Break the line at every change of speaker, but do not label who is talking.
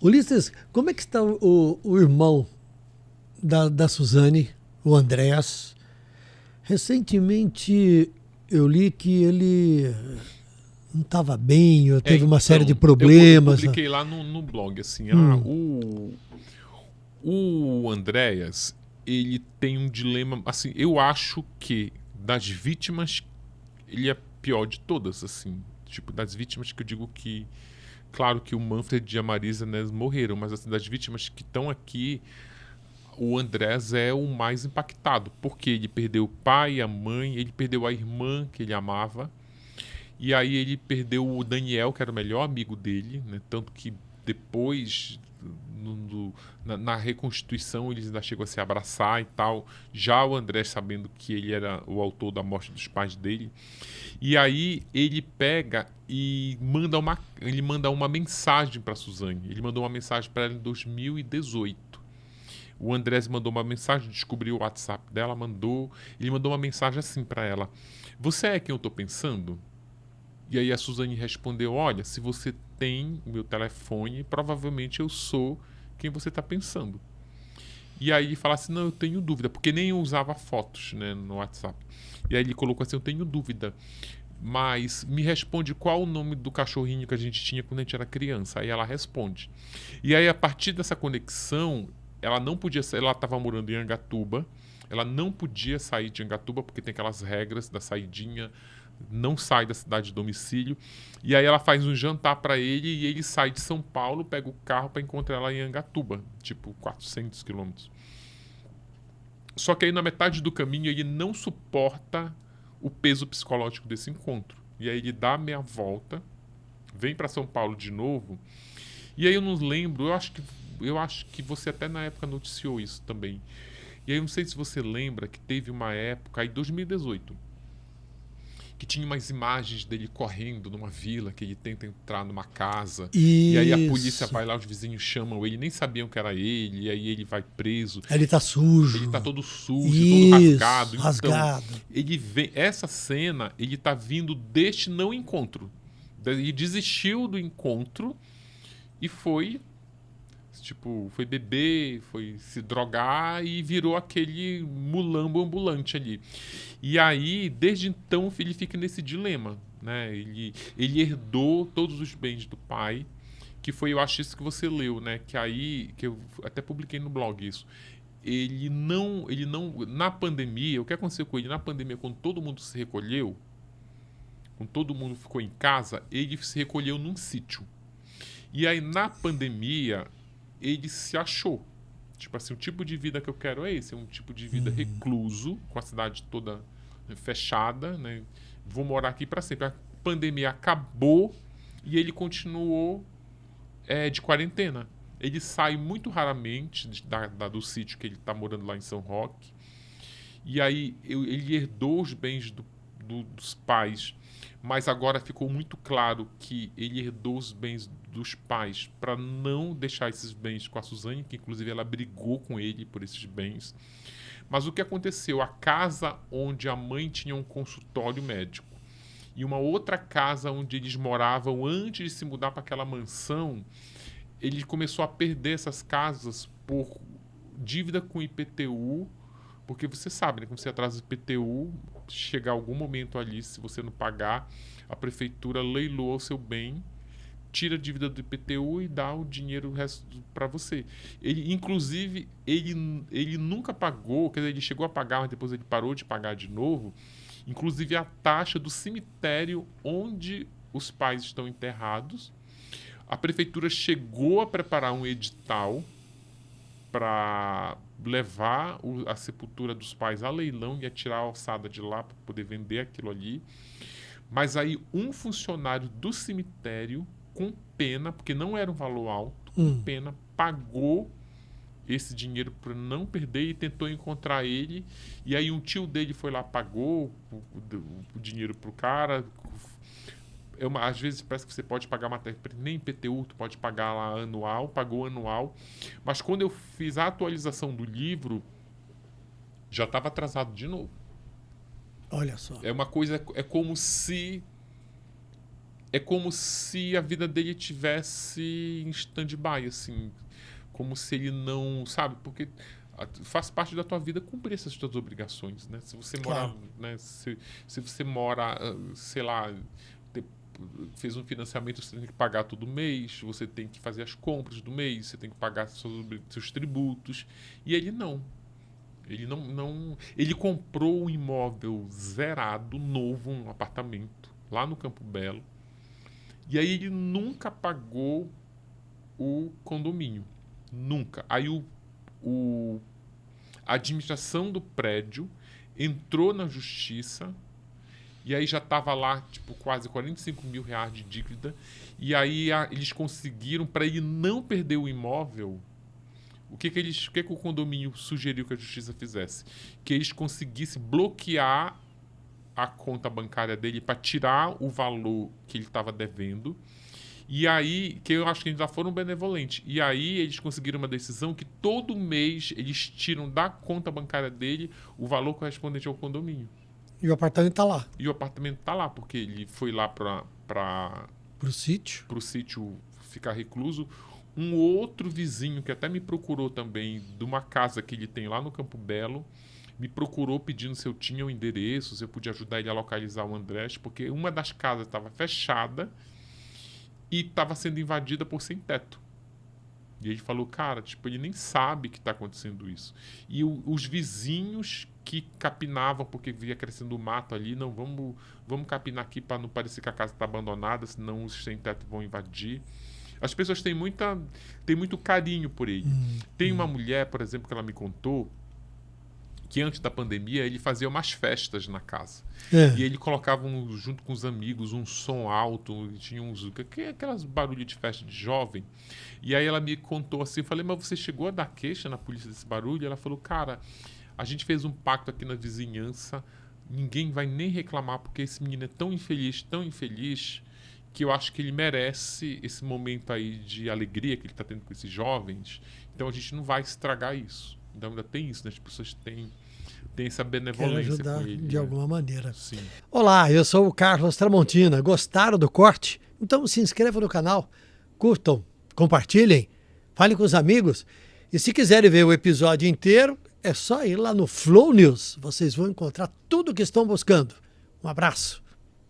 Ulisses, como é que está o irmão da Suzane, o Andrés? Recentemente eu li que ele não estava bem, ou teve uma série de
Então, eu
problemas.
publiquei lá no blog, assim, o Andréas, ele tem um dilema, assim, eu acho que das vítimas, ele é pior de todas, assim, tipo, das vítimas que eu digo que, claro que o Manfred e a Marisa, né, morreram, mas assim, das vítimas que estão aqui, o Andrés é o mais impactado, porque ele perdeu o pai, a mãe, ele perdeu a irmã que ele amava, e aí ele perdeu o Daniel, que era o melhor amigo dele, né? Tanto que depois, na reconstituição, eles ainda chegam a se abraçar e tal. Já o André, sabendo que ele era o autor da morte dos pais dele. E aí ele pega e manda uma mensagem para Suzane. Ele mandou uma mensagem para ela em 2018. O Andrés mandou uma mensagem, descobriu o WhatsApp dela, ele mandou uma mensagem assim para ela: "Você é quem eu tô pensando?" E aí a Suzane respondeu: "Olha, se você tem o meu telefone, provavelmente eu sou quem você está pensando." E aí ele fala assim: "Não, eu tenho dúvida", porque nem eu usava fotos, né, no WhatsApp. E aí ele colocou assim: "Eu tenho dúvida, mas me responde qual o nome do cachorrinho que a gente tinha quando a gente era criança." Aí ela responde. E aí, a partir dessa conexão, ela não podia sair, ela estava morando em Angatuba, ela não podia sair de Angatuba, porque tem aquelas regras da saidinha, não sai da cidade de domicílio. E aí ela faz um jantar para ele e ele sai de São Paulo, pega o carro para encontrar ela em Angatuba, tipo 400 quilômetros. Só que aí na metade do caminho ele não suporta o peso psicológico desse encontro. E aí ele dá a meia volta, vem para São Paulo de novo. E aí eu não lembro, eu acho que você até na época noticiou isso também. E aí eu não sei se você lembra que teve uma época, aí 2018, que tinha umas imagens dele correndo numa vila, que ele tenta entrar numa casa.
Isso.
E aí a polícia vai lá, os vizinhos chamam ele, nem sabiam que era ele, e aí ele vai preso.
Ele tá sujo.
Ele tá todo sujo,
Isso,
todo rasgado.
rasgado.
Então, ele vem, essa cena, ele tá vindo deste não encontro. Ele desistiu do encontro e foi, tipo, foi beber, foi se drogar e virou aquele mulambo ambulante ali. E aí, desde então, ele fica nesse dilema, né? Ele herdou todos os bens do pai, que foi, eu acho, isso que você leu, né? Que aí, que eu até publiquei no blog isso. Ele não, na pandemia, o que aconteceu com ele na pandemia, quando todo mundo se recolheu, quando todo mundo ficou em casa, ele se recolheu num sítio. E aí, na pandemia, ele se achou. Tipo assim, o tipo de vida que eu quero é esse. É um tipo de vida recluso, com a cidade toda fechada, né? Vou morar aqui para sempre. A pandemia acabou e ele continuou de quarentena. Ele sai muito raramente do sítio que ele está morando lá em São Roque. E aí ele herdou os bens dos pais, mas agora ficou muito claro que ele herdou os bens dos pais para não deixar esses bens com a Suzane, que inclusive ela brigou com ele por esses bens. Mas o que aconteceu? A casa onde a mãe tinha um consultório médico e uma outra casa onde eles moravam antes de se mudar para aquela mansão, ele começou a perder essas casas por dívida com IPTU, porque você sabe, né, quando você atrasa o IPTU, chegar algum momento ali, se você não pagar, a prefeitura leiloa o seu bem, tira a dívida do IPTU e dá o dinheiro para você. Inclusive, ele nunca pagou, quer dizer, ele chegou a pagar, mas depois ele parou de pagar de novo, inclusive a taxa do cemitério onde os pais estão enterrados. A prefeitura chegou a preparar um edital para levar a sepultura dos pais a leilão e a tirar a alçada de lá para poder vender aquilo ali. Mas aí um funcionário do cemitério, com pena, porque não era um valor alto, com pena, pagou esse dinheiro para não perder e tentou encontrar ele. E aí um tio dele foi lá, pagou o dinheiro pro cara. Às vezes parece que você pode pagar matéria, nem IPTU, tu pode pagar lá anual, pagou anual. Mas quando eu fiz a atualização do livro, já estava atrasado de novo.
Olha só.
É uma coisa, é como se é como se a vida dele tivesse em stand-by, assim. Como se ele não, sabe? Porque faz parte da tua vida cumprir essas tuas obrigações, né? Se você morar,
Claro.
né? Se você mora, sei lá, fez um financiamento, você tem que pagar todo mês, você tem que fazer as compras do mês, você tem que pagar seus tributos. E ele não. Ele comprou um imóvel zerado, novo, um apartamento, lá no Campo Belo. E aí ele nunca pagou o condomínio. Nunca. Aí a administração do prédio entrou na justiça e aí já estava lá, tipo, quase 45 mil reais de dívida. E aí eles conseguiram, para ele não perder o imóvel, o que o condomínio sugeriu que a justiça fizesse? Que eles conseguissem bloquear a conta bancária dele para tirar o valor que ele estava devendo. E aí, que eu acho que eles já foram benevolentes. E aí eles conseguiram uma decisão que todo mês eles tiram da conta bancária dele o valor correspondente ao condomínio.
E o apartamento está lá.
E o apartamento está lá, porque ele foi lá para
Pro sítio?
o sítio ficar recluso. Um outro vizinho que até me procurou também, de uma casa que ele tem lá no Campo Belo, me procurou pedindo se eu tinha o endereço, se eu podia ajudar ele a localizar o Andrés, porque uma das casas estava fechada e estava sendo invadida por sem-teto. E ele falou, cara, tipo, ele nem sabe que está acontecendo isso. E os vizinhos que capinavam, porque via crescendo o mato ali, não, vamos capinar aqui para não parecer que a casa está abandonada, senão os sem-teto vão invadir. As pessoas têm muito carinho por ele. Tem uma mulher, por exemplo, que ela me contou, que antes da pandemia ele fazia umas festas na casa. E ele colocava, junto com os amigos, um som alto, tinha aquelas barulhos de festa de jovem. E aí ela me contou assim, eu falei, mas você chegou a dar queixa na polícia desse barulho? Ela falou, cara, a gente fez um pacto aqui na vizinhança, ninguém vai nem reclamar, porque esse menino é tão infeliz, que eu acho que ele merece esse momento aí de alegria que ele está tendo com esses jovens. Então a gente não vai estragar isso. Então ainda tem isso, né? As pessoas têm essa benevolência
ajudar
com ele.
de alguma maneira.
Sim.
Olá, eu sou o Carlos Tramontina. Gostaram do corte? Então se inscrevam no canal, curtam, compartilhem, falem com os amigos. E se quiserem ver o episódio inteiro, é só ir lá no Flow News. Vocês vão encontrar tudo o que estão buscando. Um abraço.